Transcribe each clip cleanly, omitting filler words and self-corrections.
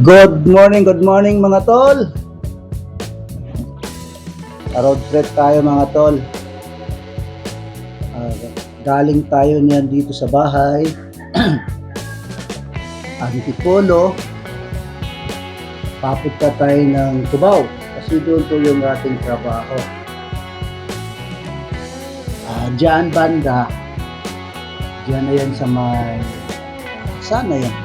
Good morning mga tol. Road trip tayo mga tol. Ah, Galing tayo niyan dito sa bahay. Antipolo. Papunta tayo ng Cubao. Kasi doon po yung ating trabaho. Diyan banda. Diyan na yan sa may... Sana yan?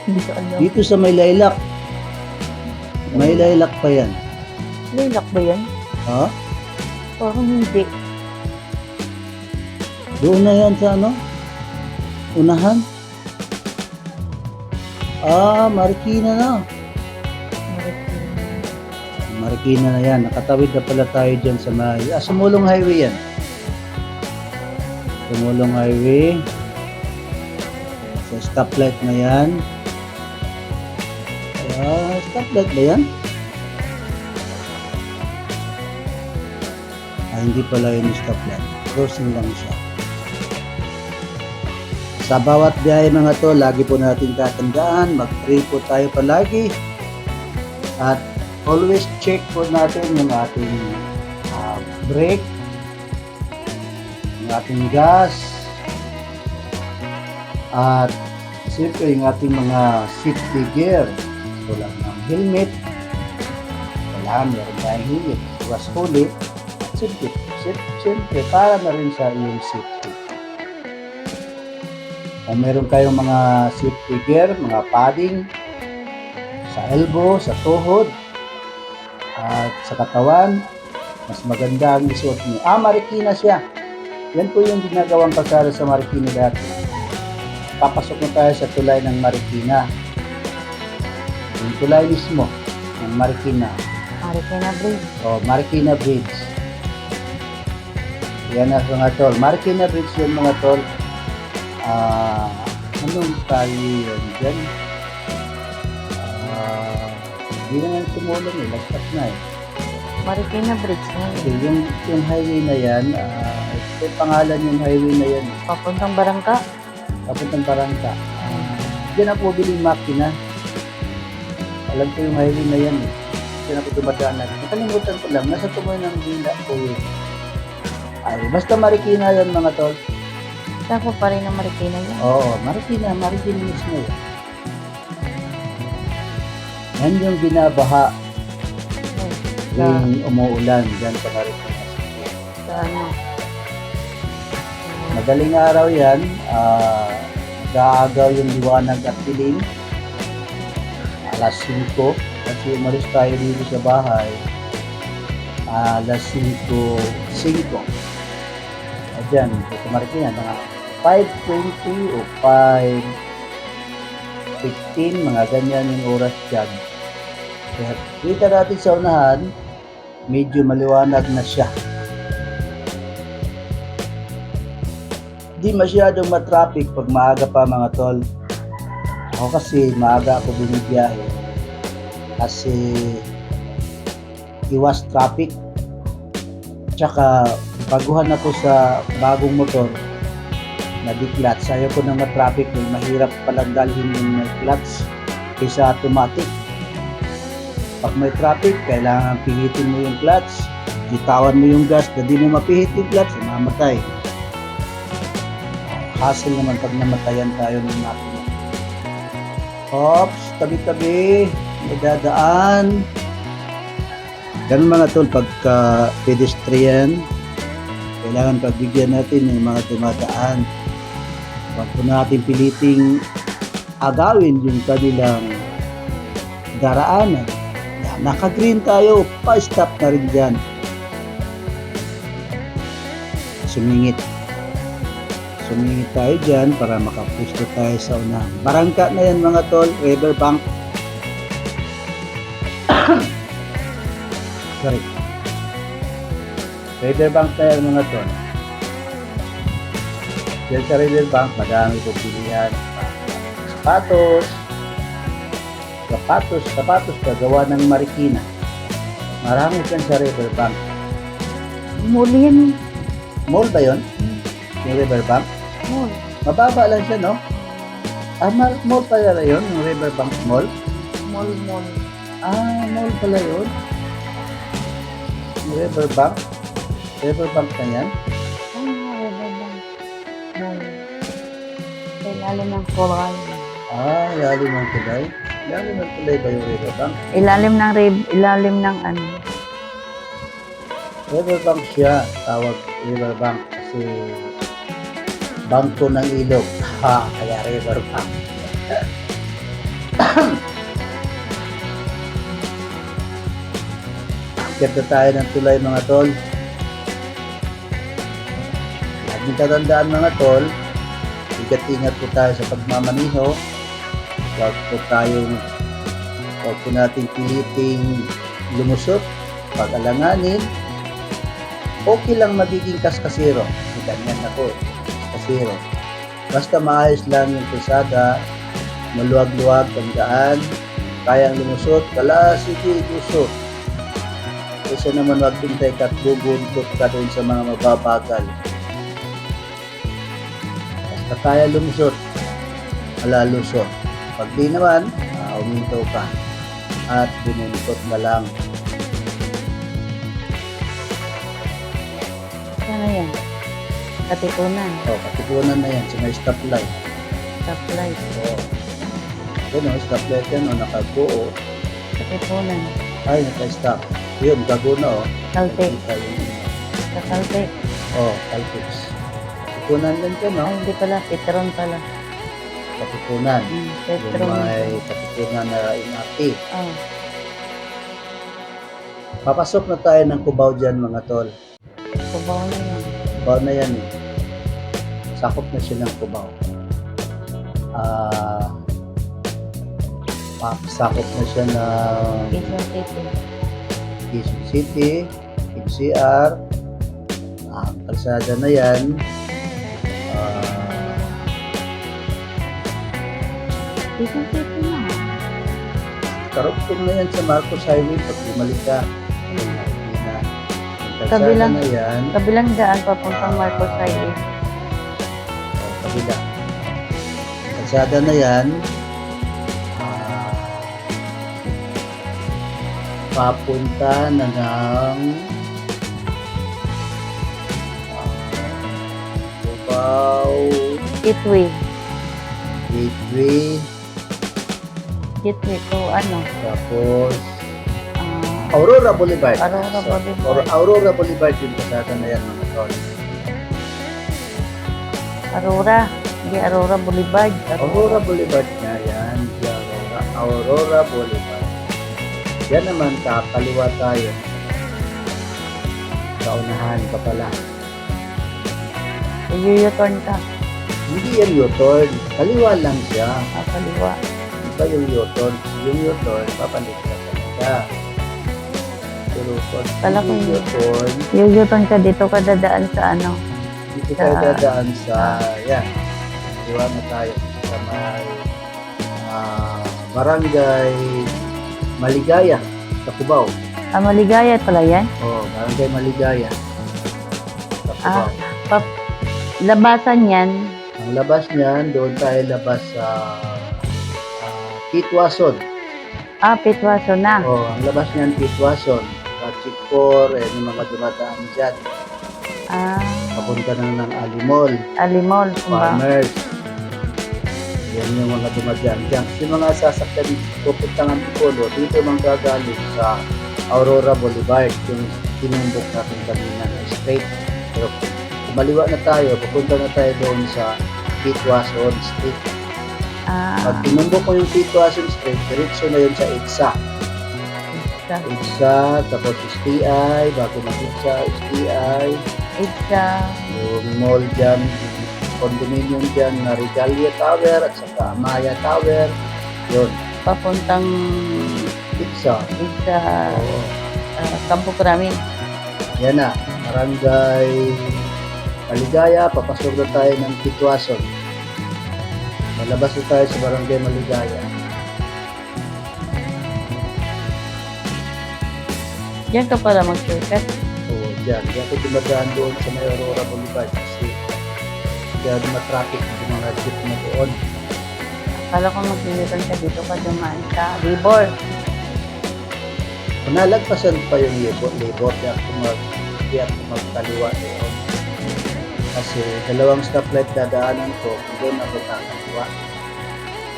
Hindi ko alam. Dito sa may Lilac. May Lilac pa yan. Lilac ba yan? Ha? Parang hindi. Doon na yan sa ano? Unahan? Marikina na. Marikina na yan. Nakatawid na pala tayo dyan sa may... Sumulong Highway yan. Sumulong Highway. Sa stoplight na yan. Stoplight ba yan? Hindi pala yun yung stoplight. Crossing lang siya. Sa bawat biyahe mga to, lagi po natin tatandaan, mag-pray po tayo palagi. At always check po natin yung ating brake, yung ating gas, at siyempre yung ating mga safety gear. Tulad ng helmet, kailangan meron tayong helmet. Was huli, siyempre para na rin sa iyong safety. Kung meron kayong mga safety gear, mga padding, sa elbow, sa tuhod, at sa katawan, mas maganda ang isuot niyo. Marikina siya. Yan po yung ginagawang kalsada sa Marikina dati. Papasok na tayo sa tulay ng Marikina. Yung tulay mismo ng Marikina. Marikina Bridge. Marikina Bridge. Yan na mga tol. Marikina Bridge yun mga tol. Anong tayo yun dyan? Hindi na nga tumulong eh. Lagpas na eh. Marikina Bridge na Kasi yun. yung highway na yan, may pangalan yung highway na yan. Papuntang Barangka. Papuntang Barangka. Diyan ako biling makina. Alam ko yung highway na yan eh. Diyan ako dumadaan. Nakalimutan ko lang. Nasa tumoy ng dila ko yun. Basta Marikina yan mga tol. Saan pa rin ang Marikina yan? Oo, Marikina mismo yan. Yan yung binabaha yung umuulan dyan sa Marikina. Sa ano? Madaling araw yan, nag-aagaw yung liwanag at dilim. Alas 5, kasi umalis tayo dito sa bahay. Alas 5:05. Diyan, sa Marikina, mga 5:20 o 5:15, mga ganyan yung oras dyan. Kaya kita natin sa unahan, medyo maliwanag na siya. Di masyadong matraffic pag maaga pa mga tol. Ako kasi maaga ako binibiyahe. Kasi iwas traffic. Tsaka baguhan ako sa bagong motor na di-clutch. Ayaw ko na matraffic dahil mahirap palang dalhin yung may clutch kaysa automatic. Pag may traffic, kailangan pihitin mo yung clutch. Bitawan mo yung gas, na di mo mapihit yung clutch, mamatay. Hassle naman pag namatayan tayo ng makina. Oops, tabi-tabi, may dadaan. Ganun mga tol, pagka pedestrian, kailangan pagbigyan natin yung mga dumadaan. Huwag po natin piliting agawin yung kanilang daraanan. Naka-green tayo, pa-stop na rin dyan. Sumingit tayo dyan para makapusto tayo sa unahan. Barangka na yan mga tol, riverbank. Sorry. Riverbank na yan mga tol. Diyan sa riverbank, madami po pilihan. Sapatos kagawa ng Marikina. Marami dyan sa riverbank. Muli yan. Mall ba yun? Yung riverbank. Mall. Mababa lang siya, no? Mall pala yun, yung riverbank mall. Mall, mall. Mall pala yun. Yung riverbank. Riverbank na yan. Ay, Riverbank. Mall. Sa ilalim ng Coral. Lalim ng tulay. Lalim ng tulay ba yung riverbank? Ilalim ng ano. Riverbank siya, tawag riverbank kasi bangko ng ilog. Kaya riverbank. Akyat na tayo ng tulay mga tol. Laging tatandaan mga tol, ingat po tayo sa pagmamaniho. Huwag po nating piliting lumusot, pag-alanganin. Okay lang magiging kaskasero. Kasi ganyan ako, kaskasero. Basta maayos lang yung kalsada, maluwag-luwag ang daan, kayang lumusot, sige, lusot. Kaysa naman magpintay ka at bubuntot ka doon sa mga mababagal. Basta kaya lumusot, malalusot. Pag di naman, uminto ka at bununtot na lang. Ano yan? Katipunan. Katipunan na yan, sa may stoplight. Stoplight. Stoplight yan, nakabuo. Katipunan. Ay, naka-stop. Yun, gago na, Caltex. Nakita yun. Sa Caltex. Caltex. Katipunan yan dyan, Ay, hindi pala. Petron pala. Katipunan. Petron. Yung may katipunan na MRT. Oh. Papasok na tayo ng Cubao dyan, mga tol. Cubao na yan. Cubao na yan, eh. Sakop na siya ng Cubao. Sakop na siya ng Quezon City. Quezon City, NCR, ang kalsada na yan, Quezon City na. karugtong na yan sa Marcos Highway pag bumalik ka. Ang kalsada Kabilang- na yan, Kabilang daan papuntang Marcos Highway. kabila. Ang kalsada na yan, papunta na ng Cubao Gateway. Gateway, Gateway to ano? tapos ah, Aurora Boulevard. Aurora Boulevard. Aurora Boulevard yung kasada na yan mga tol. Aurora. Hindi, Aurora Boulevard. Aurora Boulevard nga yan. Si Aurora Boulevard. Yan naman, kakaliwa tayo. Kaunahan ka pala. U-turn ka. Hindi yan U-turn. Kaliwa lang siya. Kaliwa. Iba yung U-turn. Yung U-turn, papalit ka talaga. Pero pag Kala ko hindi U-turn, U-turn ka dito ka dadaan sa ano. dito tayo dadaan sa, yan. Kaliwa na tayo sa may barangay Maligaya sa Cubao. Maligaya pala yan. Barangay Maligaya sa Cubao. Labasan yan. Ang labas niyan, doon tayo labas sa Pitwason. Pitwaso na. Ang labas niyan, Pitwason. Chikpor, yung mga dumadaan dyan. Papunta na ng Alimol, Alimol. Farmers. Yan yung mga dumadaan dyan. Kasi mga sasakyan pupunta ng Picolo, dito mang gagaling sa Aurora Boulevard, yung tinumbok natin kanina na straight. Pero kumaliwa na tayo, pupunta na tayo doon sa Pitwason Street. Pag tinumbok mo yung Pitwason Street, diretso na yun sa EDSA. EDSA, tapos STI, bago mag-EDSA, STI. Yung mall dyan, condominium dyan na Regalia Tower at saka Amaya Tower. Yun, Papuntang EDSA. sa Campo Kramin. Yan na, Barangay Maligaya, papasok na tayo ng Pitwason. Malabas na tayo sa Barangay Maligaya. Diyan ka pala mag-shortcut. Diyan. Diyan ko dumadaan doon sa may Aurora Boulevard kasi masyado matraffic yung mga jeep na doon. Akala ko magliliban ka dito ka dumaan sa Libor. Kung nalagpasan pa yung labor, kaya ako magkaliwa doon. Kasi dalawang stoplight dadaanan ko, kung doon ako kakaliwa.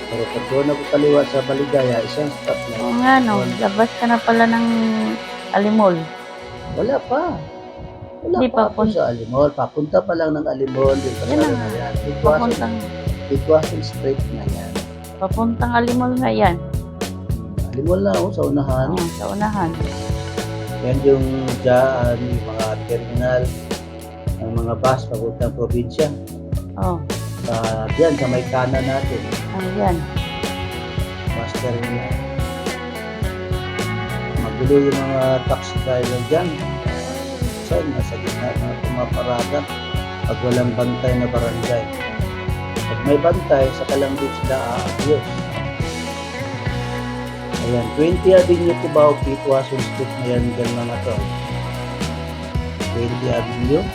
Pero pag doon ako kaliwa sa Baligaya, isang stoplight. Oo nga no, labas ka na pala ng Alimol. Wala pa. Wala Hindi pa pa ako sa Alimol. Papunta pa lang ng Alimol. Yung Yan kasara na na nga. yan. Papuntang, Pitwasan Street na yan. papuntang Alimol nga yan. Alimol na ako sa unahan. Oo, sa unahan. Yan yung dyan, yung mga terminal ng mga bus papuntang probinsya. Oo, Diyan sa may kanan natin, yan. bus terminal. Magulo yung mga taxi driver dyan. Saan? Nasa gitna na pumaparada pag walang bantay na barangay. Pag may bantay, saka lang din sila aayos. Ayan, 20 Avenue Cubao, Pitwason Street na yan dyan mga to. 20 Avenue.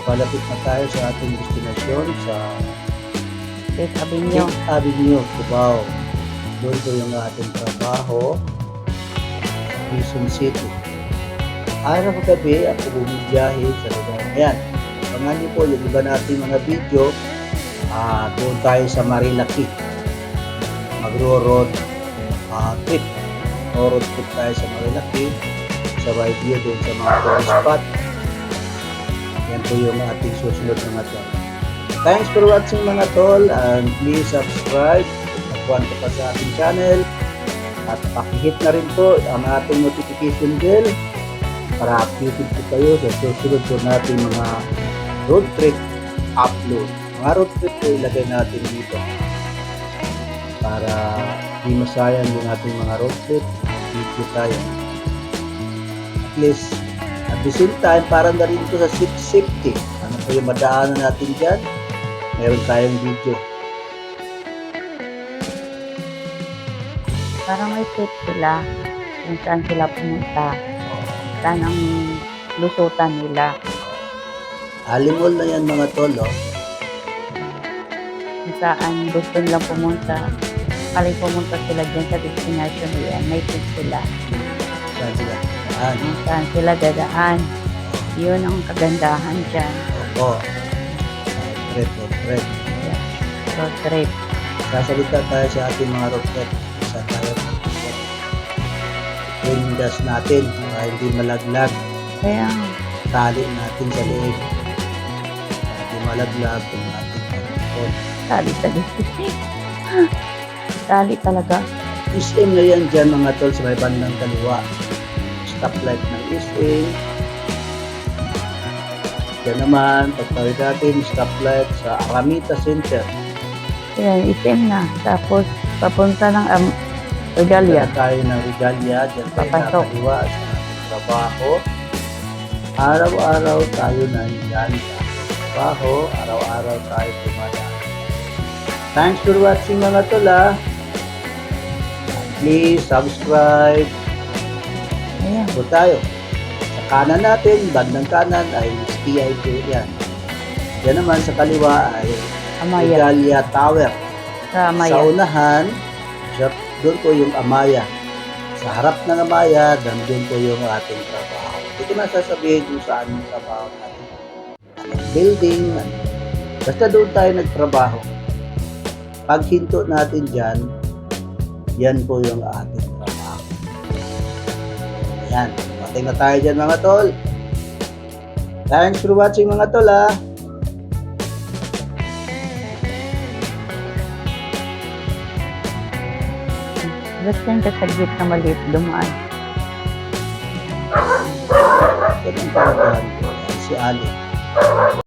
Kapalapit na tayo sa ating destinasyon sa Fifth Avenue. 5th Avenue, Cubao. Doon ko yung ating trabaho sa Quezon City. Araw gabi ako bumibiyahe sa lugar na yan. Abangan niyo po yung iba nating mga video. Doon tayo sa Marilaki. Magro-road trip. Road trip tayo sa Marilaki. Sa video doon sa mga tourist spot. Yan po yung ating susunod na mga tol. Thanks for watching mga tol, and please subscribe at buwan ka pa sa ating channel, at pakihit na rin po ang ating notification bell para updated po kayo sa susunod po natin mga road trip upload. Mga road trip po ilagay natin dito para di masayang yung ating mga road trip video tayo. At least at the same time, parang na rin ito sa safety. Ano po yung madaanan natin dyan? Meron tayong video. Parang may trip sila kung saan sila pumunta. Saan ang lusutan nila. Alimol na yan mga tolo. Kung saan gusto nilang pumunta. Kaling pumunta sila dyan sa destination nila. May trip sila. Saan sila? Saan? Kung saan sila dadaan. Yun ang kagandahan dyan. Opo. Road trip. Road trip. Sasalita tayo sa ating mga road trip. Saan tayo? Windas natin para hindi malaglag. Kaya Tali natin sa leeg. Para hindi malaglag kung ating pagkakon. tali tali talaga. SM na yan dyan mga tol sa may bandang kaliwa. Stoplight ng SM. Yan naman, pagtawid natin, stoplight sa Aramita Center. Ayan, itim na. Tapos, papunta ng Regalia. Dyan tayo ng Regalia, dyan tayo Papasok. nakaliwa sa trabaho. Araw-araw tayo nandyan sa trabaho, araw-araw tayo tumadaan. Thanks for watching mga tula. Please subscribe. Ayan. Po tayo. Sa kanan natin, bandang kanan ay STI2 yan. Yan naman sa kaliwa ay Amaya. Regalia Tower. Sa Amaya. Sa unahan, doon po yung Amaya. Sa harap ng Amaya, doon po yung ating trabaho. Hindi ko na sasabihin kung saan yung trabaho natin. Anong building, basta doon tayo nagtrabaho. Pag hinto natin dyan, yan po yung ating trabaho. Yan. Matay na tayo dyan mga tol. Thanks for watching mga tol ha. Basta yung kasagit na maliit dumaan. Yan ang paradahan ko. Si Ali.